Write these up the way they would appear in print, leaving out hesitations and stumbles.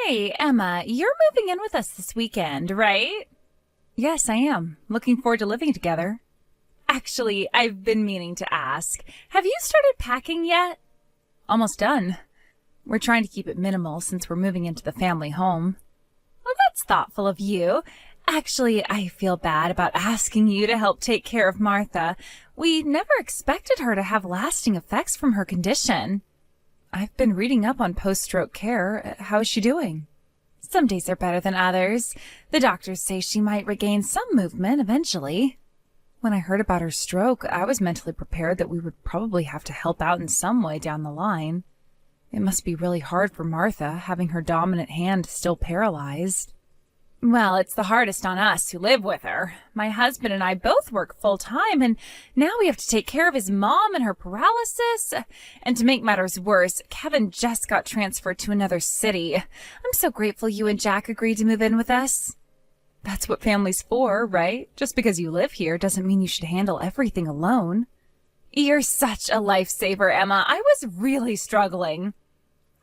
Hey, Emma, you're moving in with us this weekend, right? Yes, I am. Looking forward to living together. Actually, I've been meaning to ask. Have you started packing yet? Almost done. We're trying to keep it minimal since we're moving into the family home. Well, that's thoughtful of you. Actually, I feel bad about asking you to help take care of Martha. We never expected her to have lasting effects from her condition. I've been reading up on post-stroke care. How is she doing? Some days are better than others. The doctors say she might regain some movement eventually. When I heard about her stroke, I was mentally prepared that we would probably have to help out in some way down the line. It must be really hard for Martha, having her dominant hand still paralyzed. Well, it's the hardest on us who live with her. My husband and I both work full-time, and now we have to take care of his mom and her paralysis. And to make matters worse, Kevin just got transferred to another city. I'm so grateful you and Jack agreed to move in with us. That's what family's for, right? Just because you live here doesn't mean you should handle everything alone. You're such a lifesaver, Emma. I was really struggling.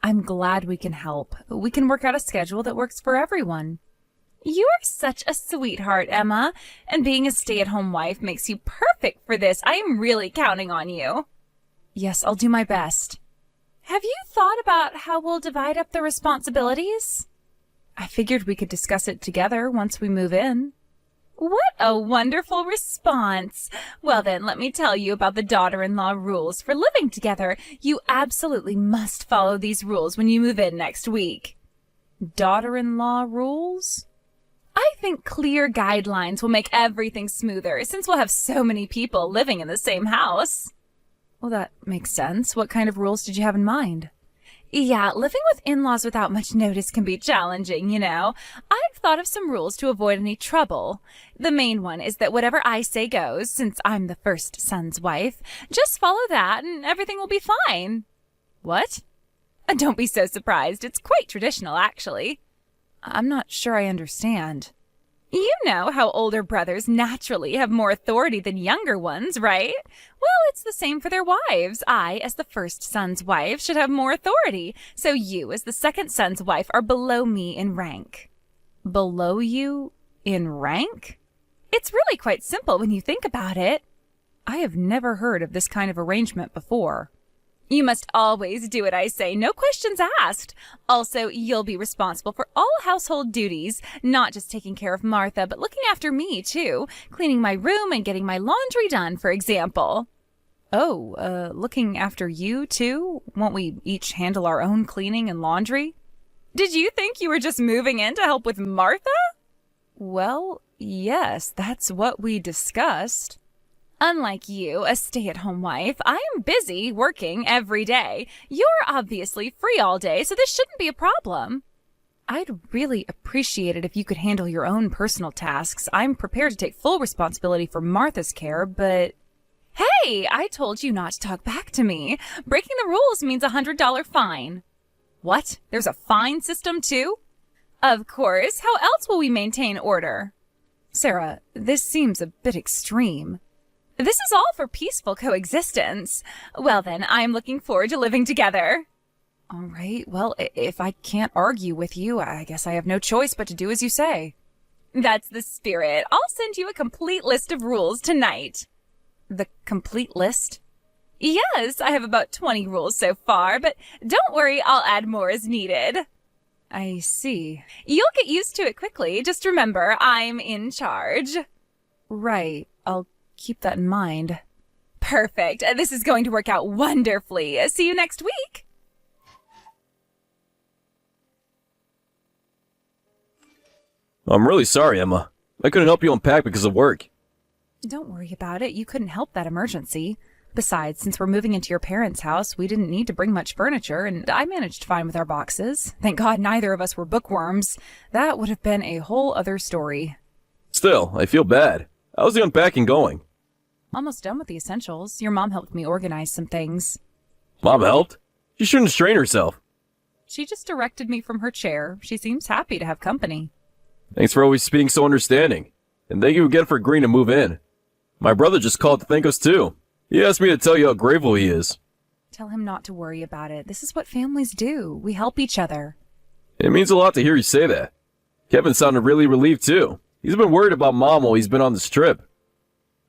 I'm glad we can help. We can work out a schedule that works for everyone. You are such a sweetheart, Emma, and being a stay-at-home wife makes you perfect for this. I am really counting on you. Yes, I'll do my best. Have you thought about how we'll divide up the responsibilities? I figured we could discuss it together once we move in. What a wonderful response. Well then, let me tell you about the daughter-in-law rules for living together. You absolutely must follow these rules when you move in next week. Daughter-in-law rules? I think clear guidelines will make everything smoother since we'll have so many people living in the same house. Well, that makes sense. What kind of rules did you have in mind? Yeah, living with in-laws without much notice can be challenging, you know. I've thought of some rules to avoid any trouble. The main one is that whatever I say goes, since I'm the first son's wife. Just follow that and everything will be fine. What? Don't be so surprised. It's quite traditional, actually. I'm not sure I understand. You know how older brothers naturally have more authority than younger ones, right? Well, it's the same for their wives. I, as the first son's wife, should have more authority, so you, as the second son's wife, are below me in rank. Below you in rank? It's really quite simple when you think about it. I have never heard of this kind of arrangement before. You must always do what I say, no questions asked. Also, you'll be responsible for all household duties, not just taking care of Martha, but looking after me, too. Cleaning my room and getting my laundry done, for example. Oh, looking after you, too? Won't we each handle our own cleaning and laundry? Did you think you were just moving in to help with Martha? Well, yes, that's what we discussed. Unlike you, a stay-at-home wife, I am busy working every day. You're obviously free all day, so this shouldn't be a problem. I'd really appreciate it if you could handle your own personal tasks. I'm prepared to take full responsibility for Martha's care, but... Hey, I told you not to talk back to me. Breaking the rules means a $100 fine. What? There's a fine system, too? Of course. How else will we maintain order? Sarah, this seems a bit extreme. This is all for peaceful coexistence. Well then, I'm looking forward to living together. All right, well, if I can't argue with you, I guess I have no choice but to do as you say. That's the spirit. I'll send you a complete list of rules tonight. The complete list? Yes, I have about 20 rules so far, but don't worry, I'll add more as needed. I see. You'll get used to it quickly. Just remember, I'm in charge. Right, I'll keep that in mind. Perfect. This is going to work out wonderfully. See you next week. I'm really sorry, Emma. I couldn't help you unpack because of work. Don't worry about it. You couldn't help that emergency. Besides, since we're moving into your parents' house, we didn't need to bring much furniture, and I managed fine with our boxes. Thank God neither of us were bookworms. That would have been a whole other story. Still, I feel bad. How's the unpacking going? Almost done with the essentials. Your mom helped me organize some things. Mom helped? She shouldn't strain herself. She just directed me from her chair. She seems happy to have company. Thanks for always being so understanding. And thank you again for agreeing to move in. My brother just called to thank us too. He asked me to tell you how grateful he is. Tell him not to worry about it. This is what families do. We help each other. It means a lot to hear you say that. Kevin sounded really relieved too. He's been worried about Mom while he's been on this trip.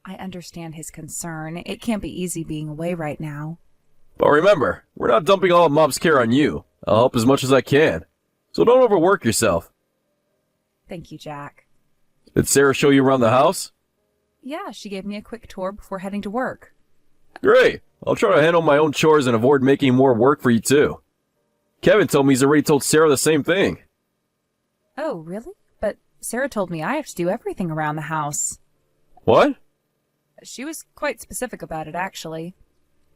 I understand his concern. It can't be easy being away right now. But remember, we're not dumping all of Mom's care on you. I'll help as much as I can. So don't overwork yourself. Thank you, Jack. Did Sarah show you around the house? Yeah, she gave me a quick tour before heading to work. Great. I'll try to handle my own chores and avoid making more work for you too. Kevin told me he's already told Sarah the same thing. Oh, really? But Sarah told me I have to do everything around the house. What? She was quite specific about it, actually.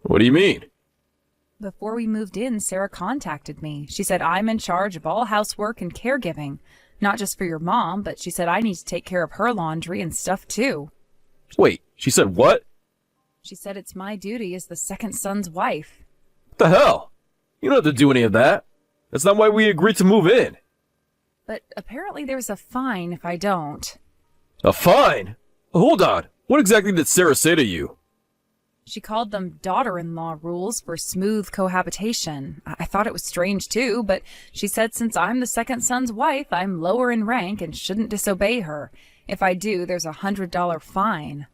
What do you mean? Before we moved in, Sarah contacted me. She said I'm in charge of all housework and caregiving. Not just for your mom, but she said I need to take care of her laundry and stuff too. Wait, she said what? She said it's my duty as the second son's wife. What the hell? You don't have to do any of that. That's not why we agreed to move in. But apparently there's a fine if I don't. A fine? Hold on. What exactly did Sarah say to you? She called them daughter-in-law rules for smooth cohabitation. I thought it was strange too, but she said since I'm the second son's wife, I'm lower in rank and shouldn't disobey her. If I do, there's $100 fine.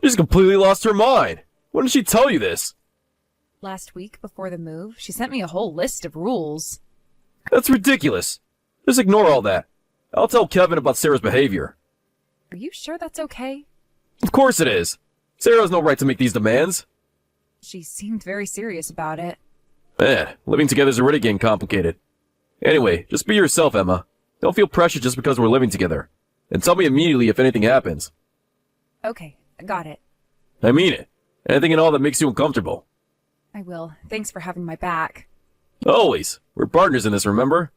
She's completely lost her mind. When did she tell you this? Last week, before the move, she sent me a whole list of rules. That's ridiculous. Just ignore all that. I'll tell Kevin about Sarah's behavior. Are you sure that's okay? Of course it is. Sarah has no right to make these demands. She seemed very serious about it. Man, living together is already getting complicated. Anyway, just be yourself, Emma. Don't feel pressure just because we're living together. And tell me immediately if anything happens. Okay, got it. I mean it. Anything at all that makes you uncomfortable. I will. Thanks for having my back. Always. We're partners in this, remember?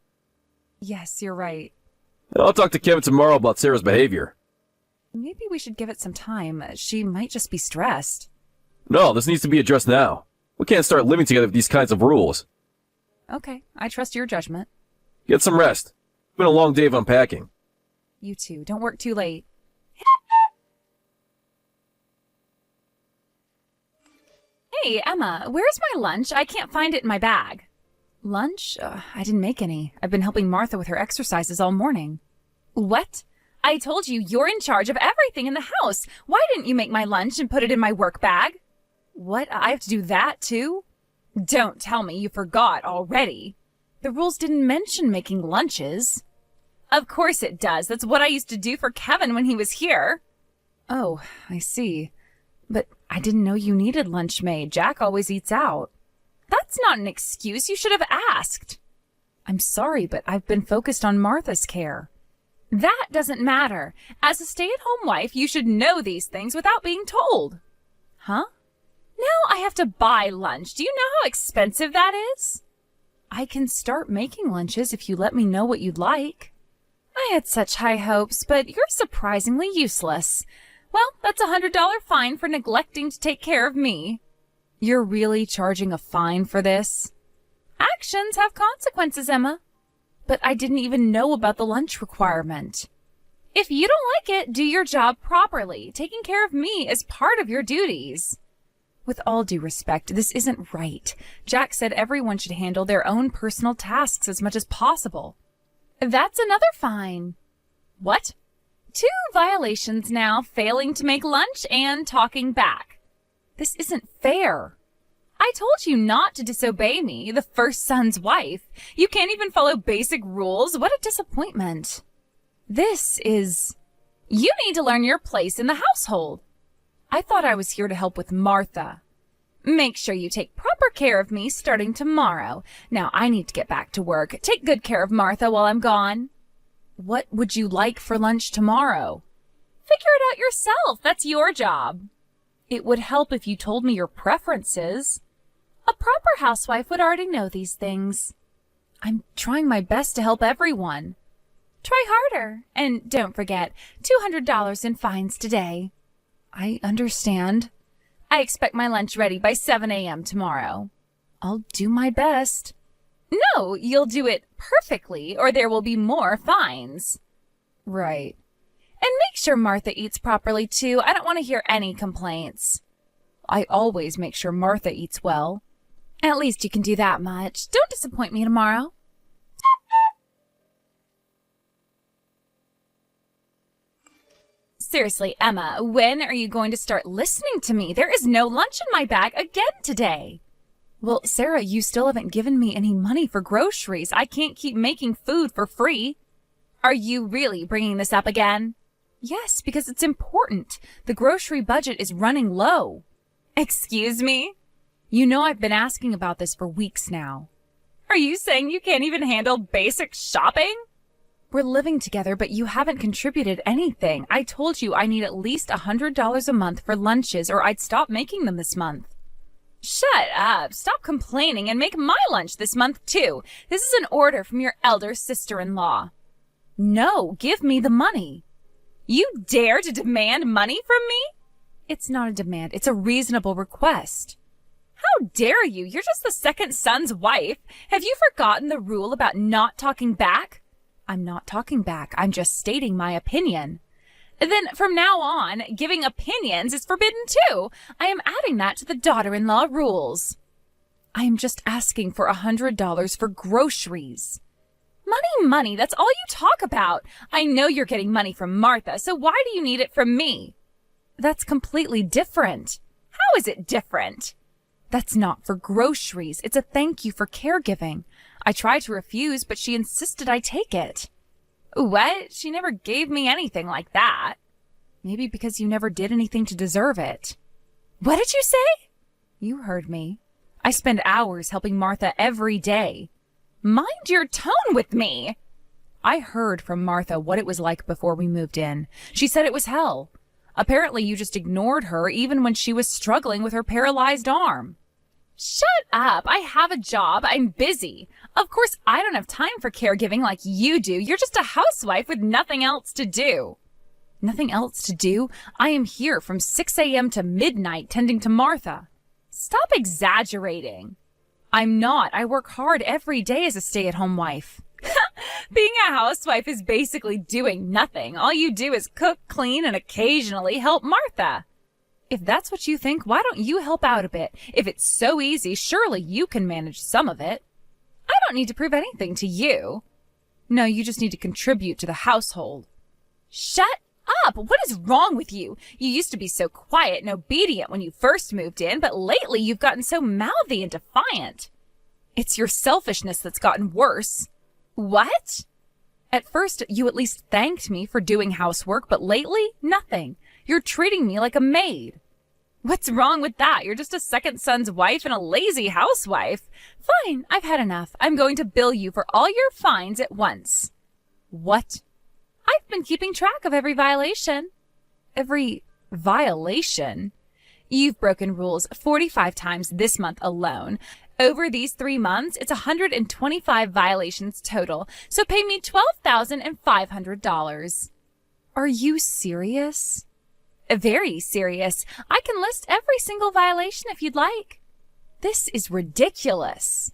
Yes, you're right. I'll talk to Kevin tomorrow about Sarah's behavior. Maybe we should give it some time. She might just be stressed. No, this needs to be addressed now. We can't start living together with these kinds of rules. Okay, I trust your judgment. Get some rest. It's been a long day of unpacking. You too. Don't work too late. Hey, Emma, where's my lunch? I can't find it in my bag. Lunch? I didn't make any. I've been helping Martha with her exercises all morning. What? I told you you're in charge of everything in the house. Why didn't you make my lunch and put it in my work bag? What? I have to do that too? Don't tell me you forgot already. The rules didn't mention making lunches. Of course it does. That's what I used to do for Kevin when he was here. Oh, I see. But I didn't know you needed lunch made. Jack always eats out. That's not an excuse. You should have asked. I'm sorry, but I've been focused on Martha's care. That doesn't matter. As a stay-at-home wife, you should know these things without being told. Huh? Now I have to buy lunch. Do you know how expensive that is? I can start making lunches if you let me know what you'd like. I had such high hopes, but you're surprisingly useless. Well, that's $100 fine for neglecting to take care of me. You're really charging a fine for this? Actions have consequences, Emma. But I didn't even know about the lunch requirement. If you don't like it, do your job properly. Taking care of me is part of your duties. With all due respect, this isn't right. Jack said everyone should handle their own personal tasks as much as possible. That's another fine. What? 2 violations now, failing to make lunch and talking back. This isn't fair. I told you not to disobey me, the first son's wife. You can't even follow basic rules. What a disappointment. You need to learn your place in the household. I thought I was here to help with Martha. Make sure you take proper care of me starting tomorrow. Now I need to get back to work. Take good care of Martha while I'm gone. What would you like for lunch tomorrow? Figure it out yourself. That's your job. It would help if you told me your preferences. A proper housewife would already know these things. I'm trying my best to help everyone. Try harder. And don't forget, $200 in fines today. I understand. I expect my lunch ready by 7 a.m. tomorrow. I'll do my best. No, you'll do it perfectly, or there will be more fines. Right. And make sure Martha eats properly, too. I don't want to hear any complaints. I always make sure Martha eats well. At least you can do that much. Don't disappoint me tomorrow. Seriously, Emma, when are you going to start listening to me? There is no lunch in my bag again today. Well, Sarah, you still haven't given me any money for groceries. I can't keep making food for free. Are you really bringing this up again? Yes, because it's important. The grocery budget is running low. Excuse me? You know I've been asking about this for weeks now. Are you saying you can't even handle basic shopping? We're living together, but you haven't contributed anything. I told you I need at least $100 a month for lunches or I'd stop making them this month. Shut up. Stop complaining and make my lunch this month too. This is an order from your elder sister-in-law. No, give me the money. You dare to demand money from me? It's not a demand. It's a reasonable request. How dare you? You're just the second son's wife. Have you forgotten the rule about not talking back? I'm not talking back. I'm just stating my opinion. Then from now on, giving opinions is forbidden too. I am adding that to the daughter-in-law rules. I am just asking for $100 for groceries. Money, that's all you talk about. I know you're getting money from Martha, so why do you need it from me? That's completely different. How is it different? That's not for groceries. It's a thank you for caregiving. I tried to refuse, but she insisted I take it. What? She never gave me anything like that. Maybe because you never did anything to deserve it. What did you say? You heard me. I spend hours helping Martha every day. Mind your tone with me. I heard from Martha what it was like before we moved in. She said it was hell. Apparently you just ignored her even when she was struggling with her paralyzed arm. Shut up. I have a job. I'm busy. Of course, I don't have time for caregiving like you do. You're just a housewife with nothing else to do. Nothing else to do? I am here from 6 a.m. to midnight tending to Martha. Stop exaggerating. I'm not. I work hard every day as a stay-at-home wife. Being a housewife is basically doing nothing. All you do is cook, clean, and occasionally help Martha. If that's what you think, why don't you help out a bit? If it's so easy, surely you can manage some of it. I don't need to prove anything to you. No, you just need to contribute to the household. Shut up! What is wrong with you? You used to be so quiet and obedient when you first moved in, but lately you've gotten so mouthy and defiant. It's your selfishness that's gotten worse. What? At first, you at least thanked me for doing housework, but lately, nothing. You're treating me like a maid. What's wrong with that? You're just a second son's wife and a lazy housewife. Fine, I've had enough. I'm going to bill you for all your fines at once. What? I've been keeping track of every violation. Every violation? You've broken rules 45 times this month alone. Over these 3 months, it's 125 violations total, so pay me $12,500. Are you serious? Very serious. I can list every single violation if you'd like. This is ridiculous.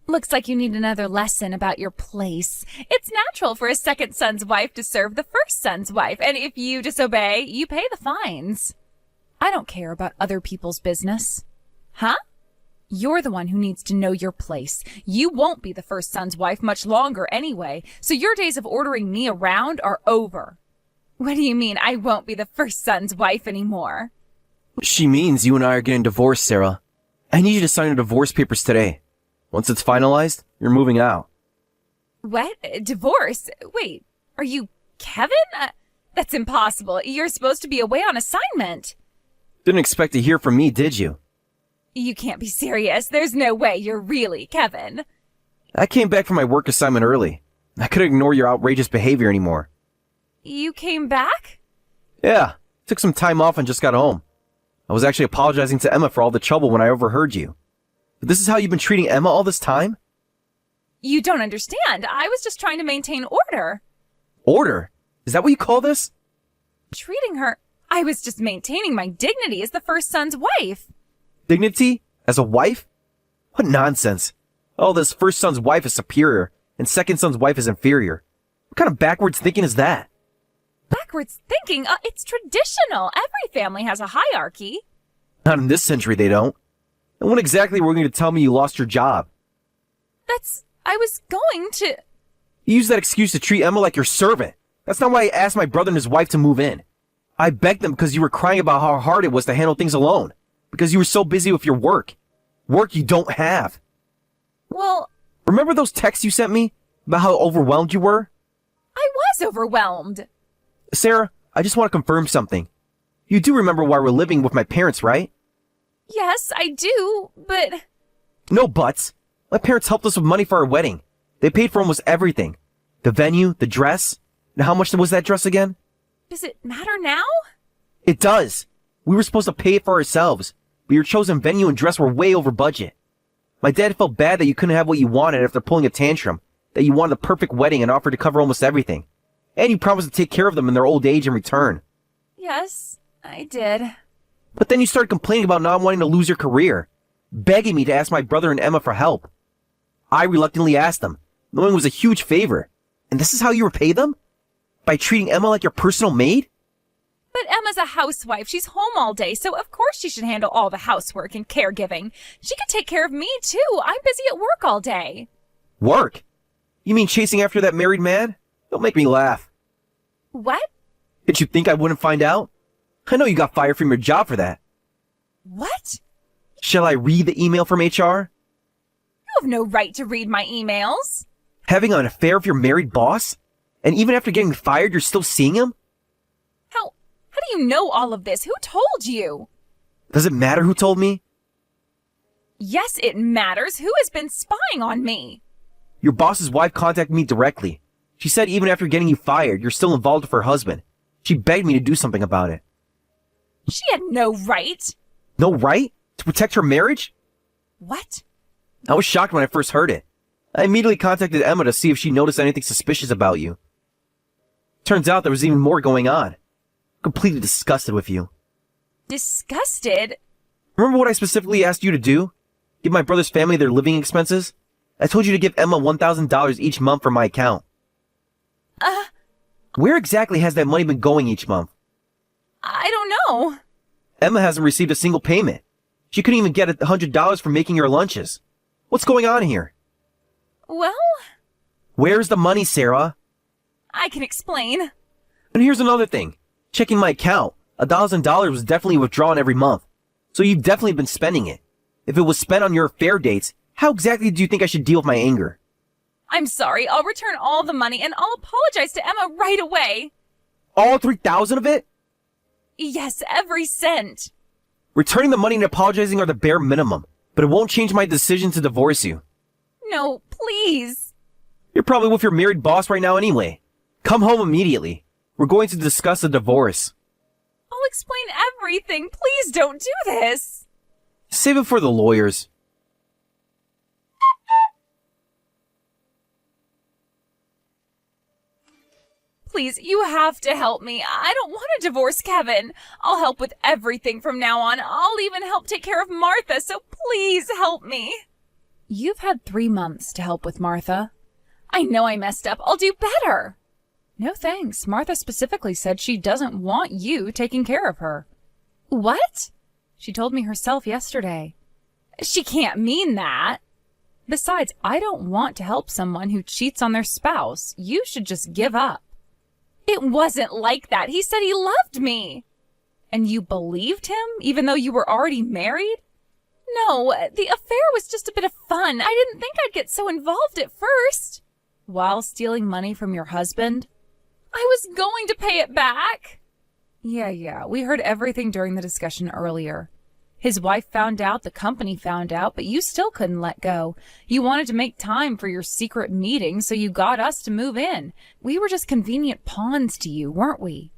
Looks like you need another lesson about your place. It's natural for a second son's wife to serve the first son's wife, and if you disobey, you pay the fines. I don't care about other people's business. Huh? You're the one who needs to know your place. You won't be the first son's wife much longer anyway, so your days of ordering me around are over. What do you mean I won't be the first son's wife anymore? She means you and I are getting divorced, Sarah. I need you to sign your divorce papers today. Once it's finalized, you're moving out. What? Divorce? Wait, are you Kevin? That's impossible. You're supposed to be away on assignment. Didn't expect to hear from me, did you? You can't be serious. There's no way you're really Kevin. I came back from my work assignment early. I couldn't ignore your outrageous behavior anymore. You came back? Yeah, took some time off and just got home. I was actually apologizing to Emma for all the trouble when I overheard you. But this is how you've been treating Emma all this time? You don't understand. I was just trying to maintain order. Order? Is that what you call this? Treating her... I was just maintaining my dignity as the first son's wife. Dignity? As a wife? What nonsense. Oh, this first son's wife is superior, and second son's wife is inferior. What kind of backwards thinking is that? Backwards thinking? It's traditional. Every family has a hierarchy. Not in this century, they don't. And when exactly were you going to tell me you lost your job? I was going to... You use that excuse to treat Emma like your servant. That's not why I asked my brother and his wife to move in. I begged them because you were crying about how hard it was to handle things alone. Because you were so busy with your work. Work you don't have. Well, Remember those texts you sent me about how overwhelmed you were? I was overwhelmed. Sarah, I just want to confirm something. You do remember why we're living with my parents, right? Yes, I do, but No buts. My parents helped us with money for our wedding. They paid for almost everything. The venue, the dress. Now how much was that dress again? does it matter now? It does. We were supposed to pay it for ourselves, but your chosen venue and dress were way over budget. My dad felt bad that you couldn't have what you wanted after pulling a tantrum, that you wanted the perfect wedding and offered to cover almost everything. And you promised to take care of them in their old age in return. Yes, I did. But then you started complaining about not wanting to lose your career, begging me to ask my brother and Emma for help. I reluctantly asked them, knowing it was a huge favor. And this is how you repay them? By treating Emma like your personal maid? But Emma's a housewife. She's home all day, so of course she should handle all the housework and caregiving. She could take care of me, too. I'm busy at work all day. Work? You mean chasing after that married man? Don't make me laugh. What? Did you think I wouldn't find out? I know you got fired from your job for that. What? Shall I read the email from HR? You have no right to read my emails. Having an affair with your married boss? And even after getting fired, you're still seeing him? How do you know all of this? Who told you? Does it matter who told me? Yes, it matters. Who has been spying on me? Your boss's wife contacted me directly. She said even after getting you fired, you're still involved with her husband. She begged me to do something about it. She had no right. No right? To protect her marriage? What? I was shocked when I first heard it. I immediately contacted Emma to see if she noticed anything suspicious about you. Turns out there was even more going on. Completely disgusted with you. Disgusted? Remember what I specifically asked you to do? Give my brother's family their living expenses? I told you to give Emma $1,000 each month from my account. Where exactly has that money been going each month? I don't know. Emma hasn't received a single payment. She couldn't even get $100 for making her lunches. What's going on here? Well, Where's the money, Sarah? I can explain. And here's another thing. Checking my account, $1,000 was definitely withdrawn every month. So you've definitely been spending it. If it was spent on your affair dates, how exactly do you think I should deal with my anger? I'm sorry. I'll return all the money and I'll apologize to Emma right away. All 3,000 of it? Yes, every cent. Returning the money and apologizing are the bare minimum, but it won't change my decision to divorce you. No, please. You're probably with your married boss right now anyway. Come home immediately. We're going to discuss a divorce. I'll explain everything. Please don't do this. Save it for the lawyers. Please, you have to help me. I don't want to divorce Kevin. I'll help with everything from now on. I'll even help take care of Martha, so please help me. You've had 3 months to help with Martha. I know I messed up. I'll do better. No thanks. Martha specifically said she doesn't want you taking care of her. What? She told me herself yesterday. She can't mean that. Besides, I don't want to help someone who cheats on their spouse. You should just give up. It wasn't like that. He said he loved me. And you believed him, even though you were already married? No, the affair was just a bit of fun. I didn't think I'd get so involved at first. While stealing money from your husband? I was going to pay it back. Yeah, we heard everything during the discussion earlier. His wife found out, the company found out, but you still couldn't let go. You wanted to make time for your secret meeting, so you got us to move in. We were just convenient pawns to you, weren't we?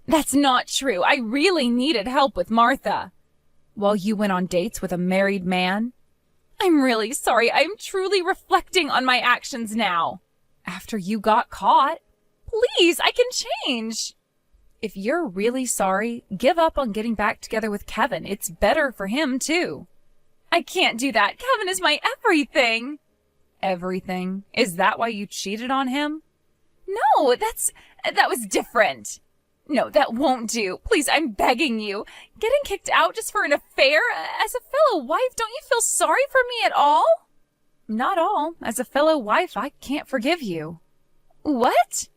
That's not true. I really needed help with Martha. While you went on dates with a married man? I'm really sorry. I'm truly reflecting on my actions now. After you got caught. Please, I can change. If you're really sorry, give up on getting back together with Kevin. It's better for him, too. I can't do that. Kevin is my everything. Everything? Is that why you cheated on him? No, that was different. No, that won't do. Please, I'm begging you. Getting kicked out just for an affair? As a fellow wife, don't you feel sorry for me at all? Not all. As a fellow wife, I can't forgive you. What?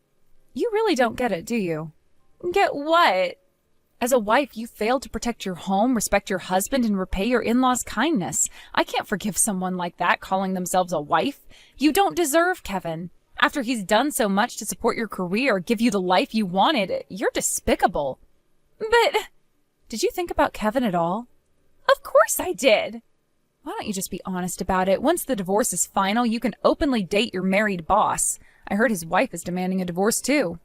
You really don't get it, do you? Get what? As a wife, you failed to protect your home, respect your husband, and repay your in-laws' kindness. I can't forgive someone like that calling themselves a wife. You don't deserve Kevin. After he's done so much to support your career, give you the life you wanted, you're despicable. But did you think about Kevin at all? Of course I did. Why don't you just be honest about it? Once the divorce is final, you can openly date your married boss. I heard his wife is demanding a divorce too.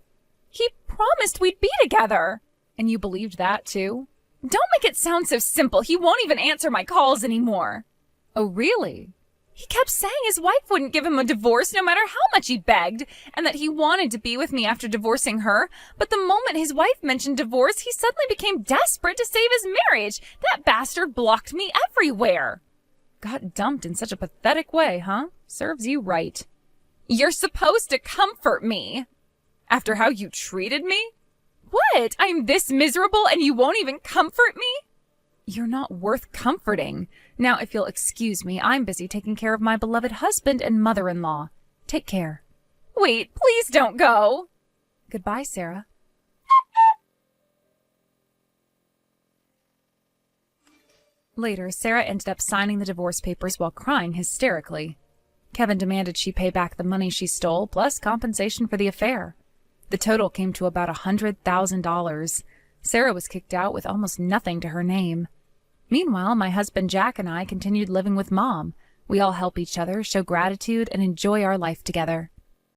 He promised we'd be together. And you believed that too? Don't make it sound so simple. He won't even answer my calls anymore. Oh, really? He kept saying his wife wouldn't give him a divorce no matter how much he begged, and that he wanted to be with me after divorcing her. But the moment his wife mentioned divorce, he suddenly became desperate to save his marriage. That bastard blocked me everywhere. Got dumped in such a pathetic way, huh? Serves you right. You're supposed to comfort me. After how you treated me? What? I'm this miserable and you won't even comfort me? You're not worth comforting. Now, if you'll excuse me, I'm busy taking care of my beloved husband and mother-in-law. Take care. Wait, please don't go. Goodbye, Sarah. Later, Sarah ended up signing the divorce papers while crying hysterically. Kevin demanded she pay back the money she stole, plus compensation for the affair. The total came to about $100,000. Sarah was kicked out with almost nothing to her name. Meanwhile, my husband Jack and I continued living with Mom. We all help each other, show gratitude, and enjoy our life together.